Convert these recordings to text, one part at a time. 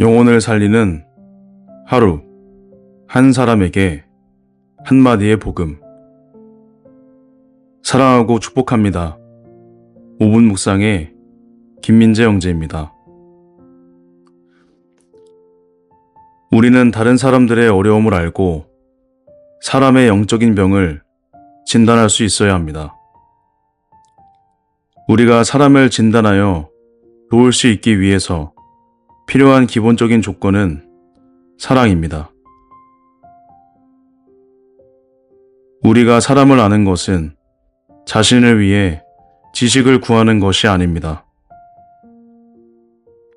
영혼을 살리는 하루, 한 사람에게 한마디의 복음. 사랑하고 축복합니다. 5분 묵상의 김민재 형제입니다. 우리는 다른 사람들의 어려움을 알고 사람의 영적인 병을 진단할 수 있어야 합니다. 우리가 사람을 진단하여 도울 수 있기 위해서 필요한 기본적인 조건은 사랑입니다. 우리가 사람을 아는 것은 자신을 위해 지식을 구하는 것이 아닙니다.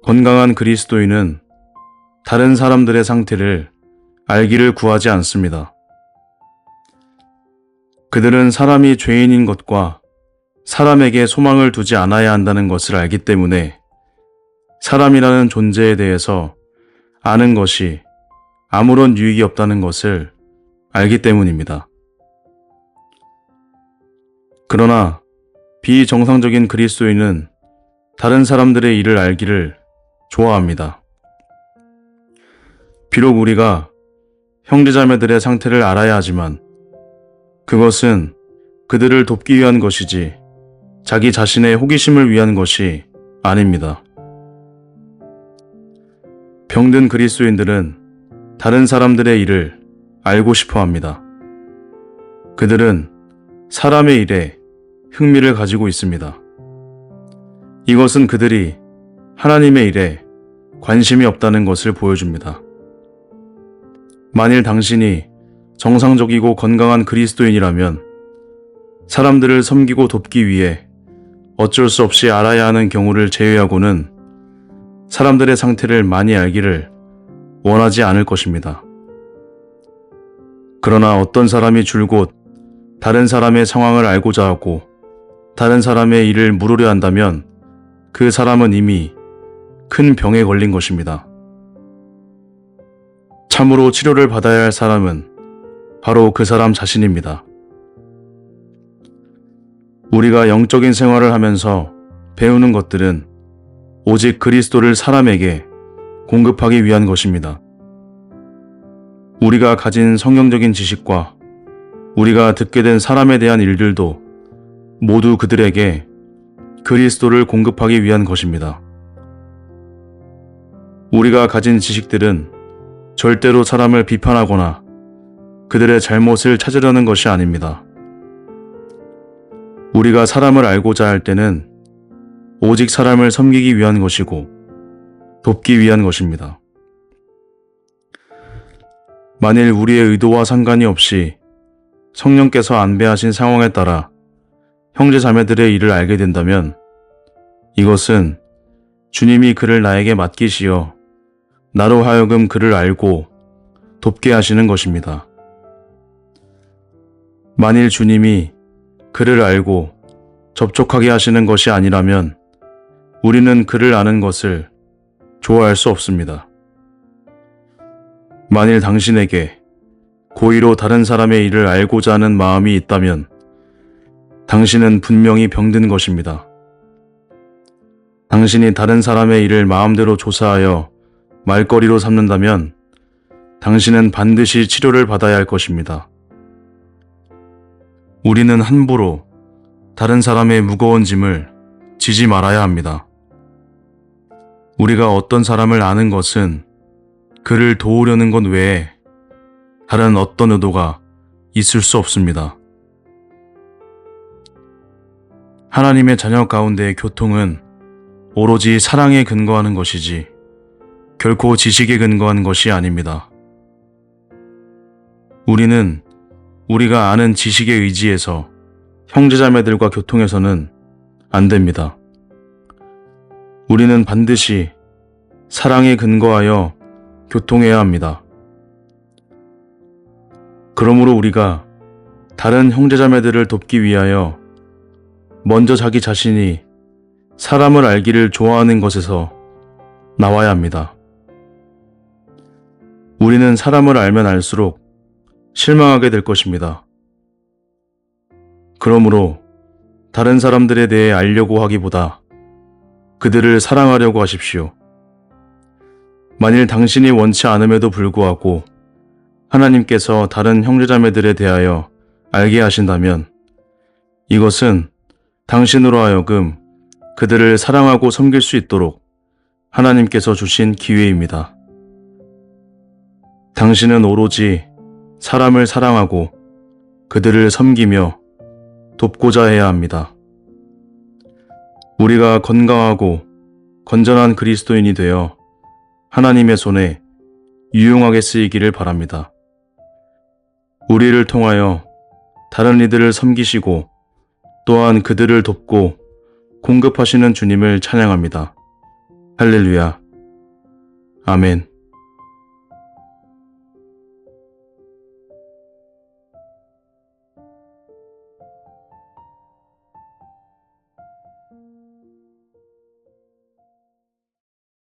건강한 그리스도인은 다른 사람들의 상태를 알기를 구하지 않습니다. 그들은 사람이 죄인인 것과 사람에게 소망을 두지 않아야 한다는 것을 알기 때문에 사람이라는 존재에 대해서 아는 것이 아무런 유익이 없다는 것을 알기 때문입니다. 그러나 비정상적인 그리스도인은 다른 사람들의 일을 알기를 좋아합니다. 비록 우리가 형제자매들의 상태를 알아야 하지만 그것은 그들을 돕기 위한 것이지 자기 자신의 호기심을 위한 것이 아닙니다. 병든 그리스도인들은 다른 사람들의 일을 알고 싶어 합니다. 그들은 사람의 일에 흥미를 가지고 있습니다. 이것은 그들이 하나님의 일에 관심이 없다는 것을 보여줍니다. 만일 당신이 정상적이고 건강한 그리스도인이라면 사람들을 섬기고 돕기 위해 어쩔 수 없이 알아야 하는 경우를 제외하고는 사람들의 상태를 많이 알기를 원하지 않을 것입니다. 그러나 어떤 사람이 줄곧 다른 사람의 상황을 알고자 하고 다른 사람의 일을 물으려 한다면 그 사람은 이미 큰 병에 걸린 것입니다. 참으로 치료를 받아야 할 사람은 바로 그 사람 자신입니다. 우리가 영적인 생활을 하면서 배우는 것들은 오직 그리스도를 사람에게 공급하기 위한 것입니다. 우리가 가진 성경적인 지식과 우리가 듣게 된 사람에 대한 일들도 모두 그들에게 그리스도를 공급하기 위한 것입니다. 우리가 가진 지식들은 절대로 사람을 비판하거나 그들의 잘못을 찾으려는 것이 아닙니다. 우리가 사람을 알고자 할 때는 오직 사람을 섬기기 위한 것이고 돕기 위한 것입니다. 만일 우리의 의도와 상관이 없이 성령께서 안배하신 상황에 따라 형제 자매들의 일을 알게 된다면 이것은 주님이 그를 나에게 맡기시어 나로 하여금 그를 알고 돕게 하시는 것입니다. 만일 주님이 그를 알고 접촉하게 하시는 것이 아니라면 우리는 그를 아는 것을 좋아할 수 없습니다. 만일 당신에게 고의로 다른 사람의 일을 알고자 하는 마음이 있다면 당신은 분명히 병든 것입니다. 당신이 다른 사람의 일을 마음대로 조사하여 말거리로 삼는다면 당신은 반드시 치료를 받아야 할 것입니다. 우리는 함부로 다른 사람의 무거운 짐을 지지 말아야 합니다. 우리가 어떤 사람을 아는 것은 그를 도우려는 것 외에 다른 어떤 의도가 있을 수 없습니다. 하나님의 자녀 가운데의 교통은 오로지 사랑에 근거하는 것이지 결코 지식에 근거한 것이 아닙니다. 우리는 우리가 아는 지식에 의지해서 형제자매들과 교통해서는 안 됩니다. 우리는 반드시 사랑에 근거하여 교통해야 합니다. 그러므로 우리가 다른 형제자매들을 돕기 위하여 먼저 자기 자신이 사람을 알기를 좋아하는 것에서 나와야 합니다. 우리는 사람을 알면 알수록 실망하게 될 것입니다. 그러므로 다른 사람들에 대해 알려고 하기보다 그들을 사랑하려고 하십시오. 만일 당신이 원치 않음에도 불구하고 하나님께서 다른 형제자매들에 대하여 알게 하신다면 이것은 당신으로 하여금 그들을 사랑하고 섬길 수 있도록 하나님께서 주신 기회입니다. 당신은 오로지 사람을 사랑하고 그들을 섬기며 돕고자 해야 합니다. 우리가 건강하고 건전한 그리스도인이 되어 하나님의 손에 유용하게 쓰이기를 바랍니다. 우리를 통하여 다른 이들을 섬기시고 또한 그들을 돕고 공급하시는 주님을 찬양합니다. 할렐루야. 아멘.